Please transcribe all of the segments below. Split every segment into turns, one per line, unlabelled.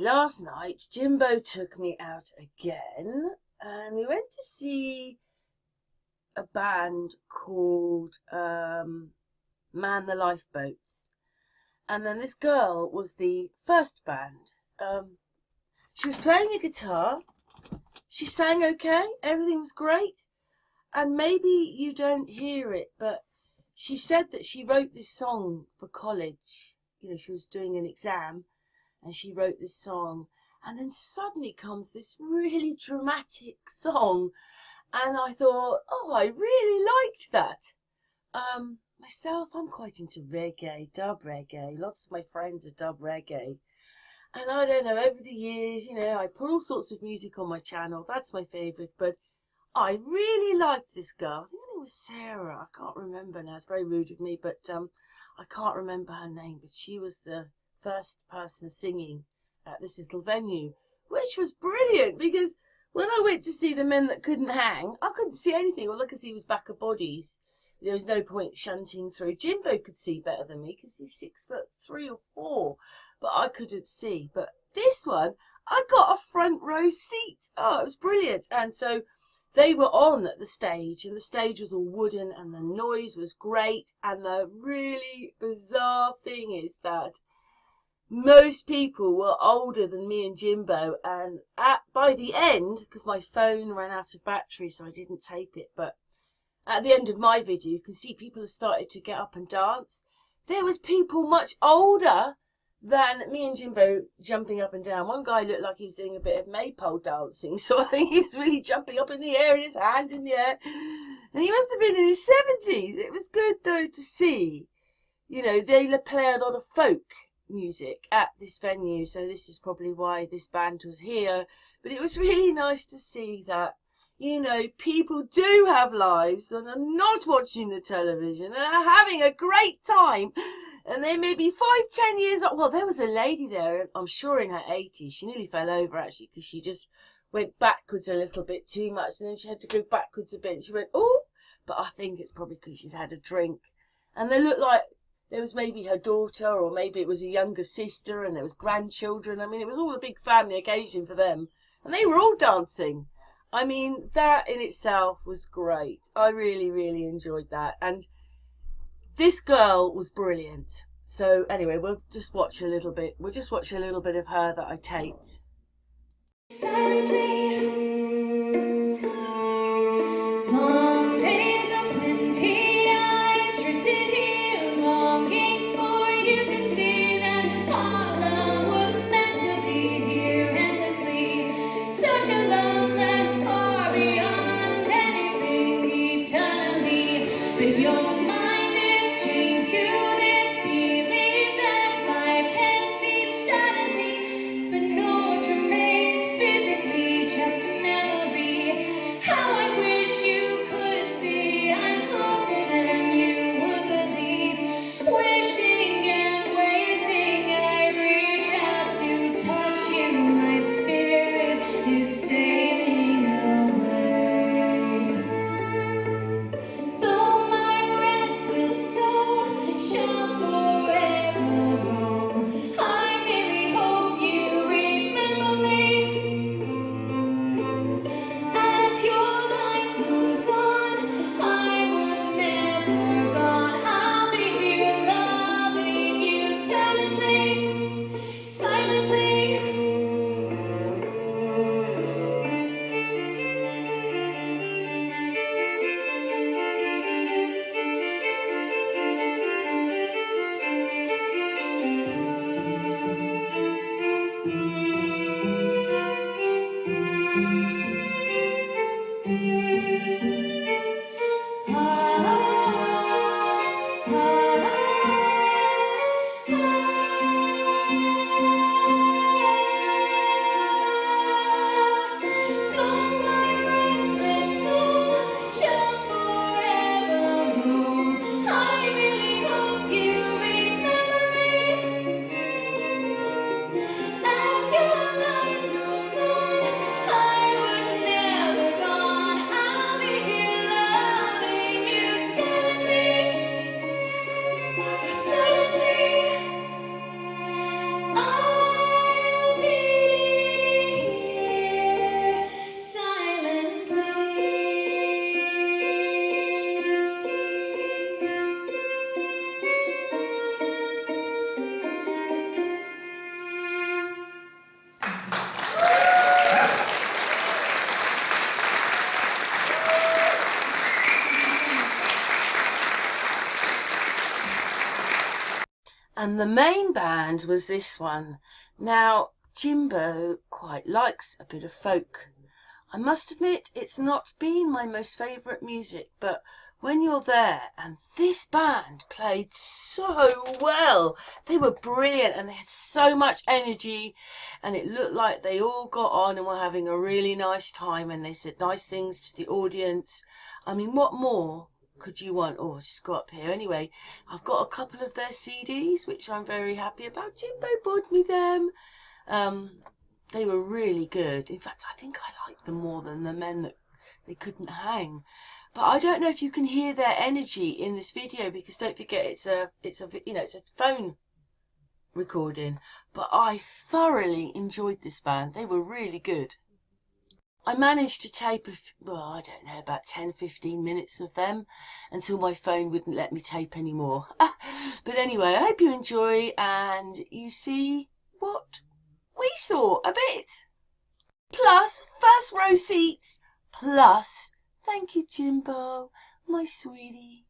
last night Jimbo took me out again and we went to see a band called Man the Lifeboats. And then this girl was the first band. She was playing a guitar. She sang okay. Everything was great. And maybe you don't hear it, but she said that she wrote this song for college. You know, she was doing an exam and she wrote this song. And then suddenly comes this really dramatic song. And I thought, oh, I really liked that. Myself, I'm quite into reggae, dub reggae. Lots of my friends are dub reggae. And I don't know, over the years, you know, I put all sorts of music on my channel. That's my favourite. But I really liked this girl. I think her name was Sarah. I can't remember now. It's very rude of me, but I can't remember her name. But she was the first person singing at this little venue, which was brilliant because when I went to see the Men That Couldn't Hang, I couldn't see anything. All I could see was back of bodies. There was no point shunting through. Jimbo could see better than me because he's 6'3" or 4", but I couldn't see. But this one, I got a front row seat. Oh, it was brilliant. And so they were on at the stage, and the stage was all wooden, and the noise was great. And the really bizarre thing is that most people were older than me and Jimbo, and by the end, because my phone ran out of battery, so I didn't tape it, but at the end of my video, you can see people have started to get up and dance. There was people much older than me and Jimbo jumping up and down. One guy looked like he was doing a bit of maypole dancing, so I think he was really jumping up in the air and his hand in the air. And he must have been in his 70s. It was good, though, to see. You know, they play a lot of folk music at this venue, so this is probably why this band was here. But it was really nice to see that, you know, people do have lives and are not watching the television and are having a great time. And they may be 5-10 years old. Well, there was a lady there, I'm sure in her 80s. She nearly fell over, actually, because she just went backwards a little bit too much. And then she had to go backwards a bit. And she went, oh, but I think it's probably because she's had a drink. And they looked like there was maybe her daughter, or maybe it was a younger sister, and there was grandchildren. I mean, it was all a big family occasion for them. And they were all dancing. I mean, that in itself was great. I really, really enjoyed that. And this girl was brilliant. So anyway, we'll just watch a little bit. We'll just watch a little bit of her that I taped.
Long days of plenty, I've drifted here, longing for you to see that our love was meant to be here endlessly. Such a love that's far beyond anything eternally. But your mind is chained to this belief that life can cease suddenly, but no what remains physically, just a memory. How I wish you could
And the main band was this one. Now, Jimbo quite likes a bit of folk. I must admit, it's not been my most favourite music, but when you're there, and this band played so well, they were brilliant and they had so much energy, and it looked like they all got on and were having a really nice time, and they said nice things to the audience. I mean, what more could you want? Oh, I'll just go up here. Anyway, I've got a couple of their CDs, which I'm very happy about. Jimbo bought me them. They were really good. In fact, I think I liked them more than the men that they couldn't hang. But I don't know if you can hear their energy in this video, because don't forget it's a phone recording. But I thoroughly enjoyed this band. They were really good. I managed to tape I don't know, about 10-15 minutes of them until my phone wouldn't let me tape anymore. But anyway, I hope you enjoy and you see what we saw a bit. Plus, first row seats. Plus, thank you, Jimbo, my sweetie.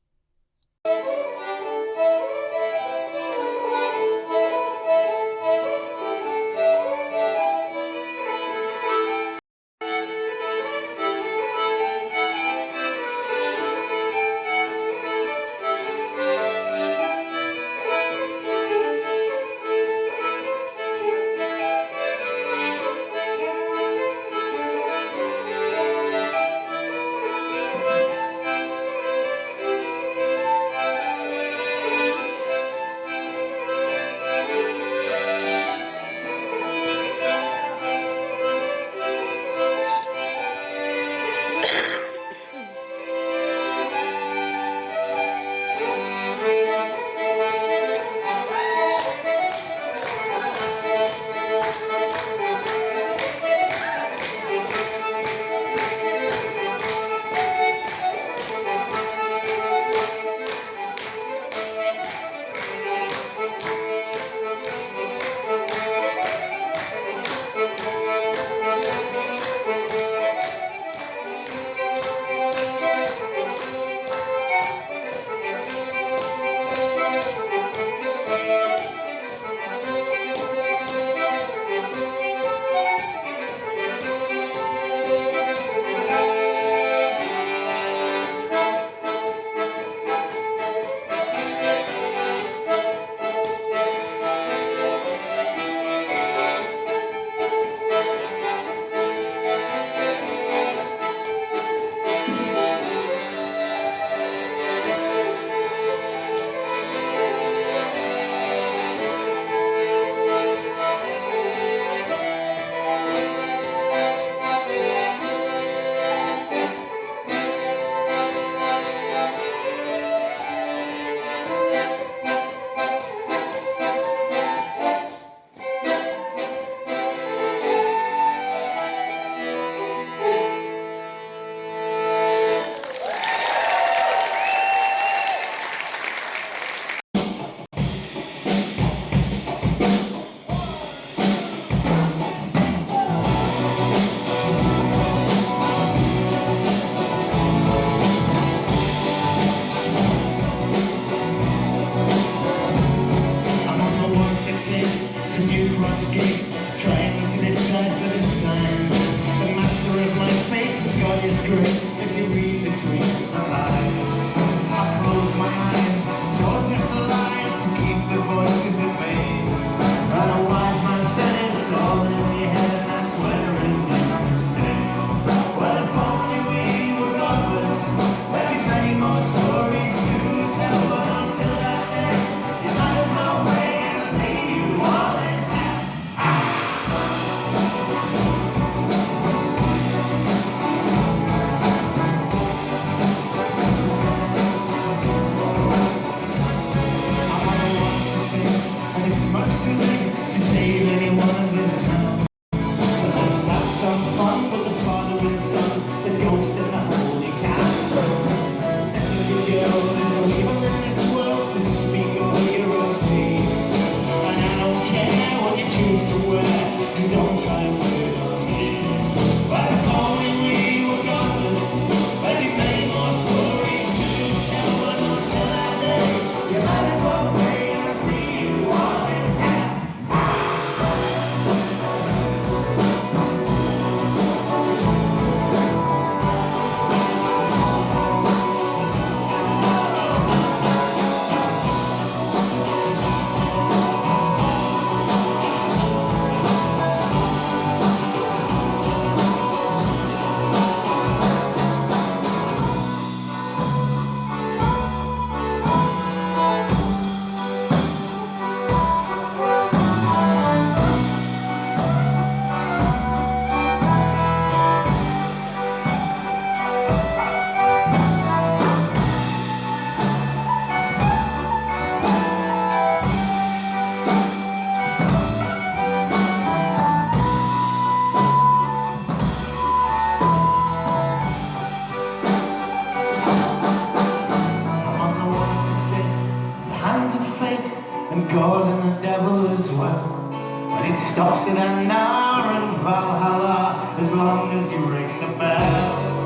and God and the devil as well. But it stops in an hour in Valhalla as long as you ring the bell.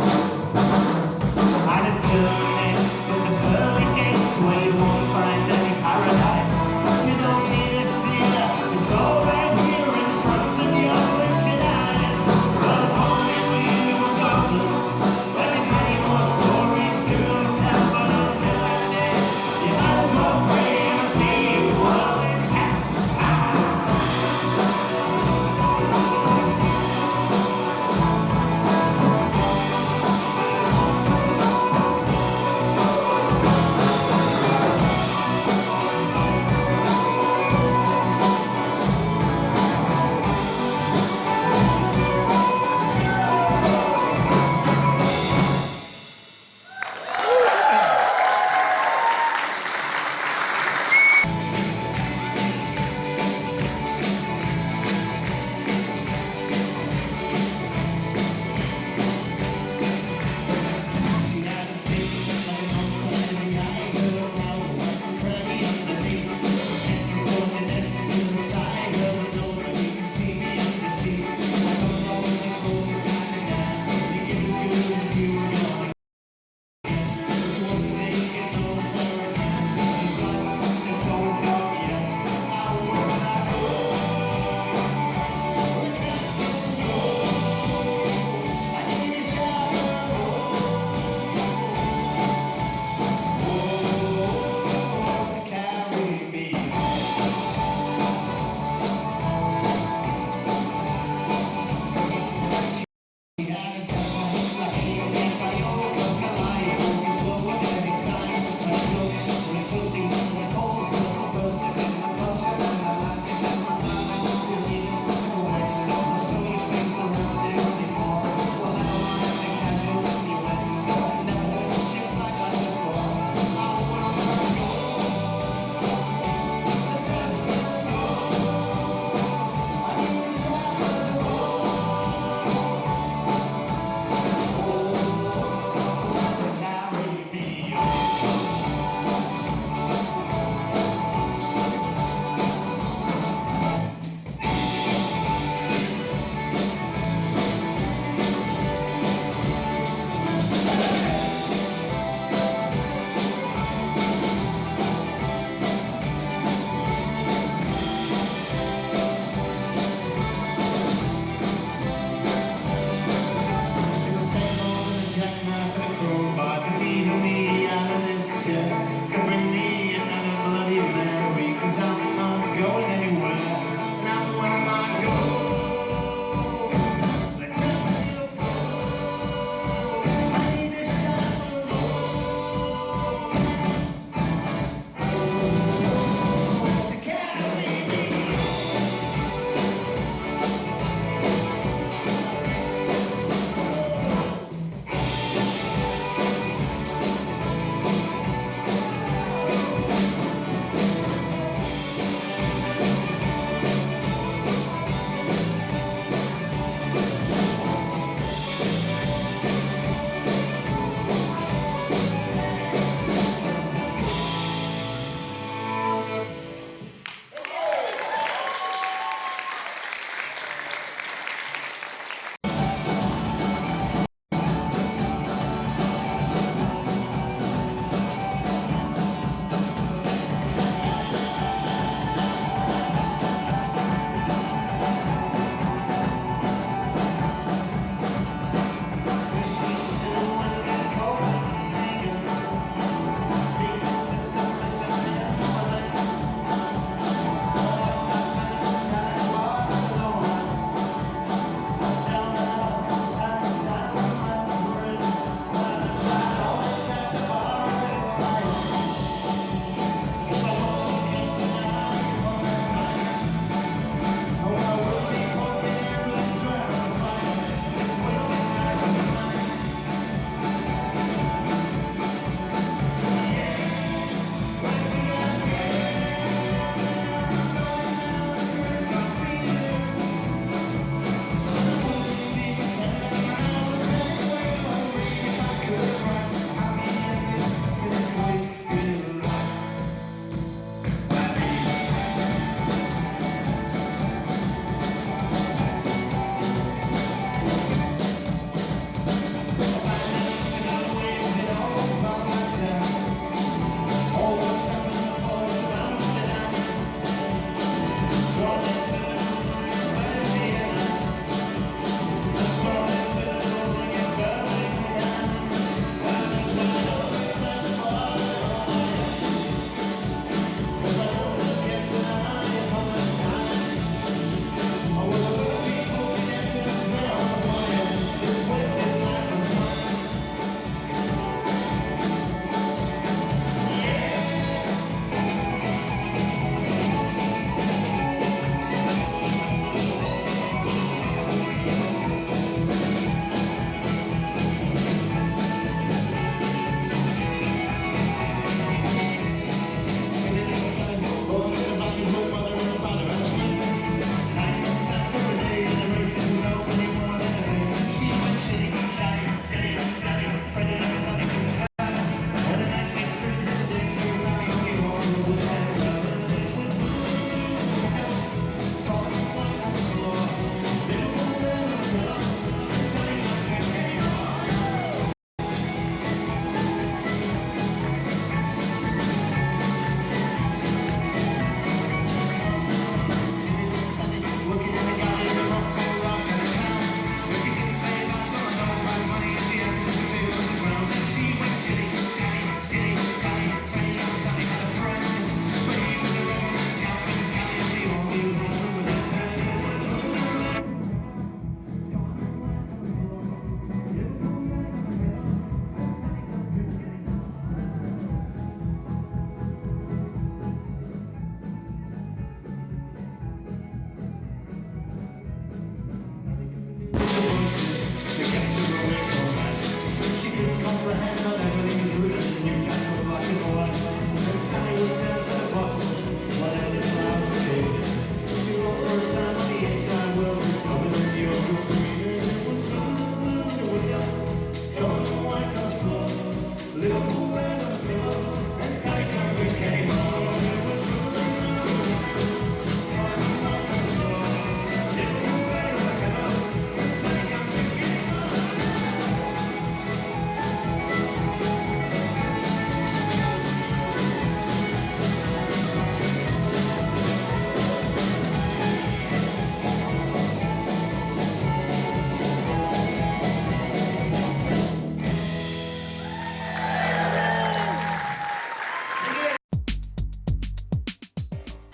And it terminates in the pearly gates where you won't find any paradise. You don't need a seer, it's all right here in front of your wicked eyes. But if only we were godless, there is many more stories to tell. But until that day, you might as well pray and see the world in half.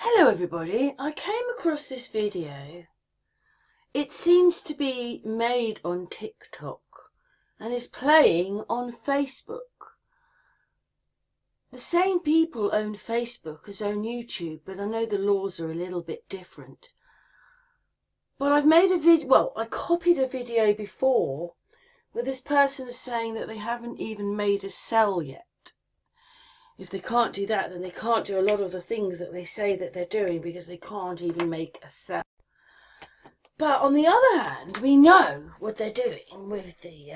Hello everybody, I came across this video. It seems to be made on TikTok and is playing on Facebook. The same people own Facebook as own YouTube, but I know the laws are a little bit different. But I've made a video, well, I copied a video before where this person is saying that they haven't even made a cell yet. If they can't do that, then they can't do a lot of the things that they say that they're doing because they can't even make a cell. But on the other hand, we know what they're doing with the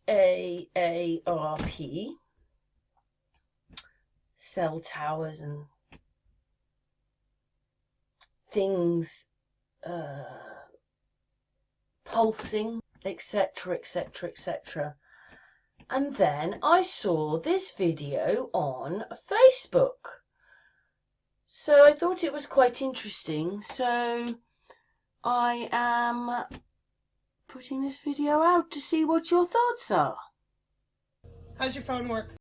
HAARP, cell towers and things pulsing, etc, etc, etc. And then I saw this video on Facebook. So I thought it was quite interesting. So I am putting this video out to see what your thoughts are.
How's your phone work?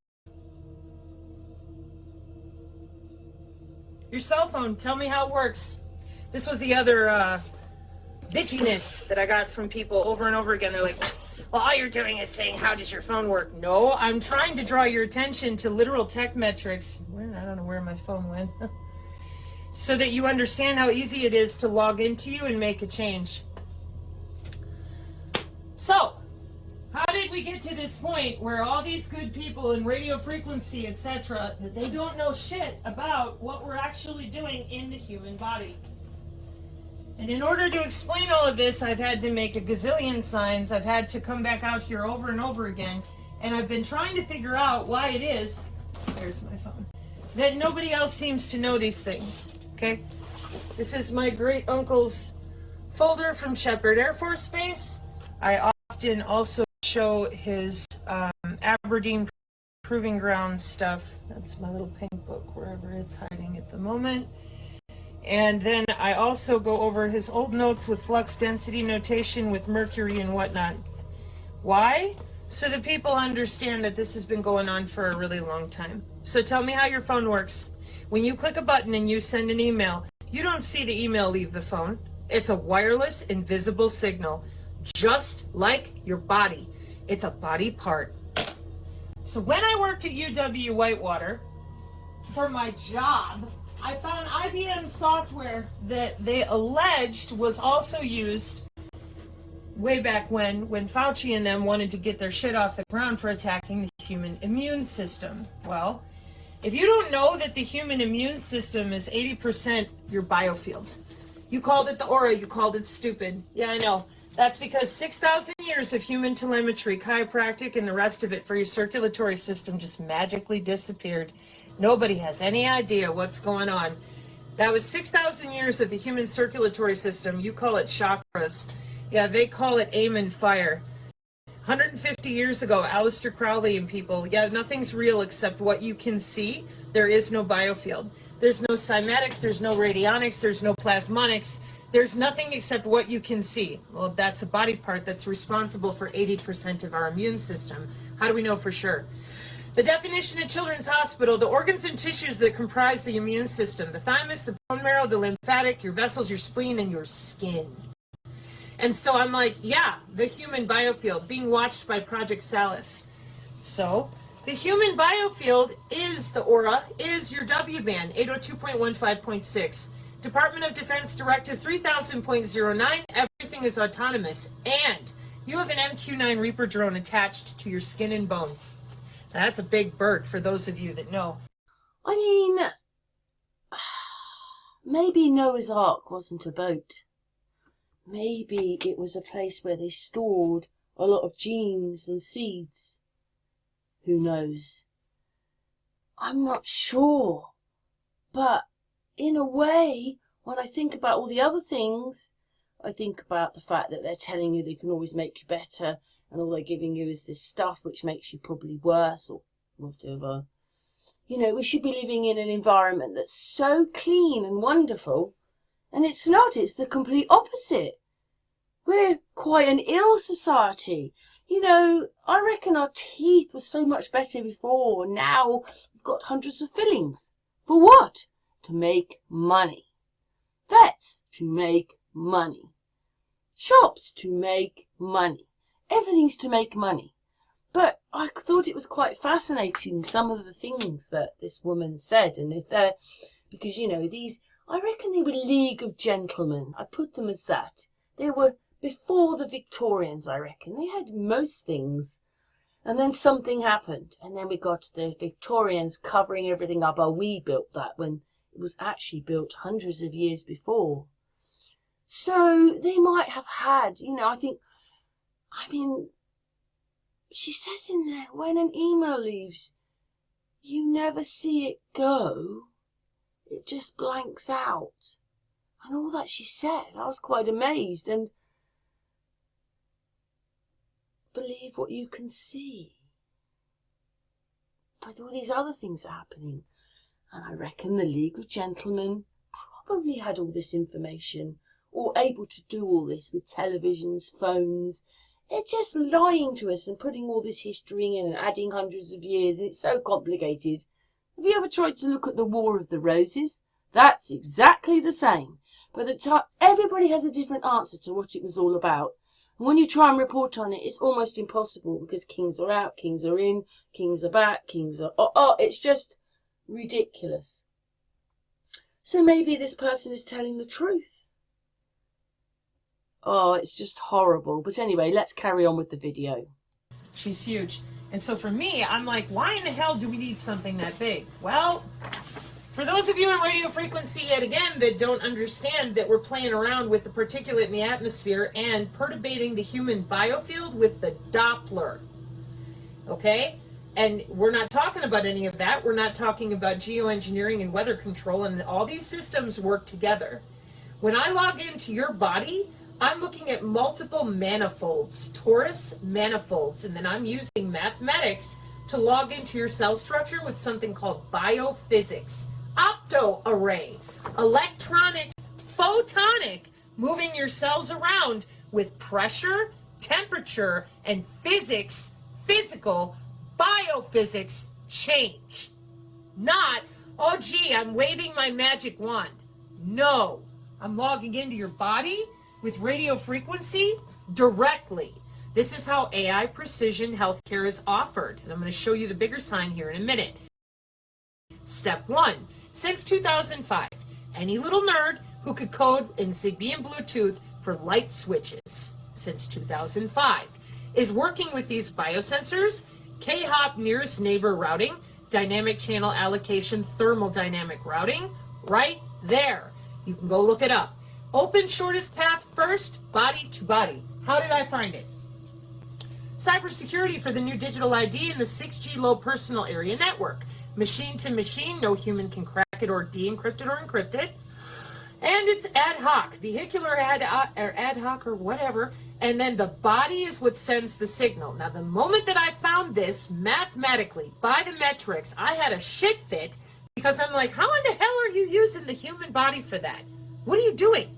Your cell phone, tell me how it works. This was the other bitchiness that I got from people over and over again. They're like, well, all you're doing is saying, how does your phone work? No, I'm trying to draw your attention to literal tech metrics. I don't know where my phone went. So that you understand how easy it is to log into you and make a change. So, how did we get to this point where all these good people in radio frequency, etc., that they don't know shit about what we're actually doing in the human body? And in order to explain all of this, I've had to make a gazillion signs. I've had to come back out here over and over again. And I've been trying to figure out why it is, there's my phone, that nobody else seems to know these things. Okay? This is my great uncle's folder from Shepherd Air Force Base. I often also show his Aberdeen Proving Ground stuff. That's my little pink book, wherever it's hiding at the moment. And then I also go over his old notes with flux density notation with mercury and whatnot. Why? So that people understand that this has been going on for a really long time. So tell me how your phone works. When you click a button and you send an email, you don't see the email leave the phone. It's a wireless, invisible signal, just like your body. It's a body part. So when I worked at UW Whitewater for my job, I found IBM software that they alleged was also used way back when Fauci and them wanted to get their shit off the ground for attacking the human immune system. Well, if you don't know that the human immune system is 80% your biofield, you called it the aura, you called it stupid. Yeah, I know. That's because 6,000 years of human telemetry, chiropractic, and the rest of it for your circulatory system just magically disappeared. Nobody has any idea what's going on. That was 6,000 years of the human circulatory system. You call it chakras. Yeah, they call it aim and fire. 150 years ago, Aleister Crowley and people, yeah, nothing's real except what you can see. There is no biofield. There's no cymatics, there's no radionics, there's no plasmonics. There's nothing except what you can see. Well, that's a body part that's responsible for 80% of our immune system. How do we know for sure? The definition of Children's Hospital, the organs and tissues that comprise the immune system, the thymus, the bone marrow, the lymphatic, your vessels, your spleen, and your skin. And so I'm like, yeah, the human biofield being watched by Project Salus. So the human biofield is the aura, is your W band, 802.15.6. Department of Defense Directive 3000.09, everything is autonomous. And you have an MQ-9 Reaper drone attached to your skin and bone. Now, that's a big bird for those of you that know.
I mean, maybe Noah's Ark wasn't a boat. Maybe it was a place where they stored a lot of genes and seeds. Who knows? I'm not sure. But in a way, when I think about all the other things, I think about the fact that they're telling you they can always make you better, and all they're giving you is this stuff which makes you probably worse or whatever. You know, we should be living in an environment that's so clean and wonderful, and it's not. It's the complete opposite. We're quite an ill society. You know, I reckon our teeth were so much better before. Now we've got hundreds of fillings. For what? to make money. Vets to make money. Shops to make money. Everything's to make money. But I thought it was quite fascinating, some of the things that this woman said. And if they're, because, you know, these, I reckon they were League of Gentlemen. I put them as that. They were before the Victorians, I reckon. They had most things. And then something happened. And then we got the Victorians covering everything up. Oh, we built that when it was actually built hundreds of years before. So they might have had, you know, she says in there, when an email leaves, you never see it go. It just blanks out. And all that she said, I was quite amazed. And believe what you can see. But all these other things are happening. And I reckon the League of Gentlemen probably had all this information, or able to do all this with televisions, phones. They're just lying to us and putting all this history in and adding hundreds of years, and it's so complicated. Have you ever tried to look at the War of the Roses? That's exactly the same. But everybody has a different answer to what it was all about. And when you try and report on it, it's almost impossible, because kings are out, kings are in, kings are back, kings are... it's just ridiculous. So maybe this person is telling the truth. Oh, it's just horrible. But anyway, let's carry on with the video.
She's huge. And so for me, I'm like, why in the hell do we need something that big? Well, for those of you in radio frequency, yet again, that don't understand that we're playing around with the particulate in the atmosphere and perturbating the human biofield with the Doppler. Okay? And we're not talking about any of that. We're not talking about geoengineering and weather control, and all these systems work together. When I log into your body, I'm looking at multiple manifolds, torus manifolds, and then I'm using mathematics to log into your cell structure with something called biophysics, opto-array, electronic, photonic, moving your cells around with pressure, temperature, and physics, physical, biophysics change. Not, oh gee, I'm waving my magic wand. No, I'm logging into your body with radio frequency directly. This is how AI precision healthcare is offered. And I'm going to show you the bigger sign here in a minute. Step 1. Since 2005, any little nerd who could code in Zigbee and Bluetooth for light switches since 2005 is working with these biosensors, K-hop nearest neighbor routing, dynamic channel allocation, thermodynamic routing, right there. You can go look it up. Open shortest path first, body to body. How did I find it? Cybersecurity for the new digital ID and the 6G low personal area network. Machine to machine, no human can crack it or de-encrypt it or encrypt it. And it's ad hoc, vehicular ad hoc or whatever. And then the body is what sends the signal. Now, the moment that I found this mathematically by the metrics, I had a shit fit, because I'm like, how in the hell are you using the human body for that? What are you doing?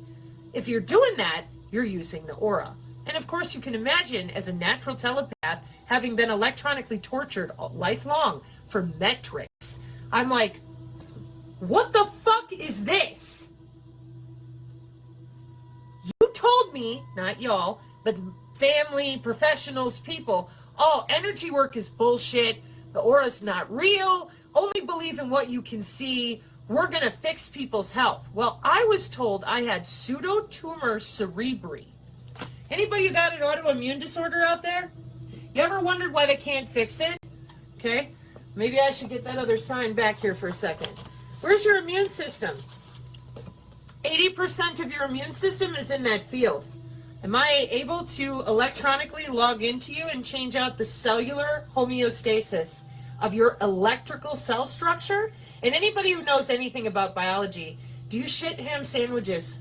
If you're doing that, you're using the aura. And of course, you can imagine, as a natural telepath, having been electronically tortured lifelong for metrics, I'm like, what the fuck is this? You told me, not y'all, but family, professionals, people, oh, energy work is bullshit, the aura's not real, only believe in what you can see, we're going to fix people's health. Well, I was told I had pseudotumor cerebri. Anybody got an autoimmune disorder out there? You ever wondered why they can't fix it? Okay, maybe I should get that other sign back here for a second. Where's your immune system? 80% of your immune system is in that field. Am I able to electronically log into you and change out the cellular homeostasis of your electrical cell structure? And anybody who knows anything about biology, do you shit ham sandwiches?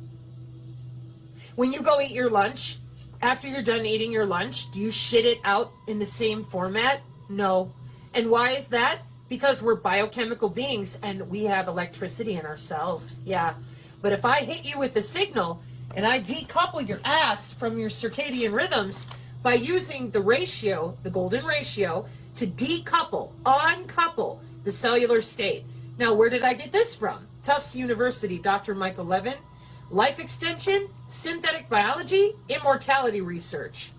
When you go eat your lunch, after you're done eating your lunch, do you shit it out in the same format? No. And why is that? Because we're biochemical beings and we have electricity in our cells. Yeah. But if I hit you with the signal and I decouple your ass from your circadian rhythms by using the ratio, the golden ratio, to decouple, uncouple the cellular state. Now, where did I get this from? Tufts University, Dr. Michael Levin. Life extension, synthetic biology, immortality research.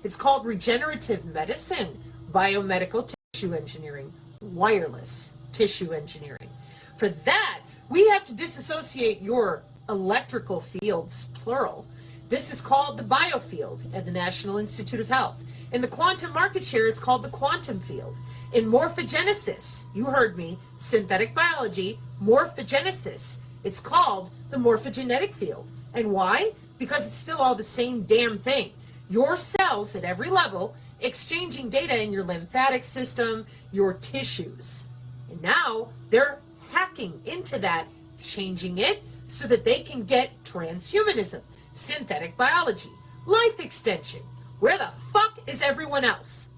It's called regenerative medicine, biomedical tissue engineering, wireless tissue engineering. For that, we have to disassociate your electrical fields, plural. This is called the biofield at the National Institute of Health. In the quantum market share, it's called the quantum field. In morphogenesis, you heard me, synthetic biology, morphogenesis, it's called the morphogenetic field. And why? Because it's still all the same damn thing. Your cells at every level exchanging data in your lymphatic system, your tissues. And now they're hacking into that, changing it so that they can get transhumanism, synthetic biology, life extension. Where the fuck is everyone else?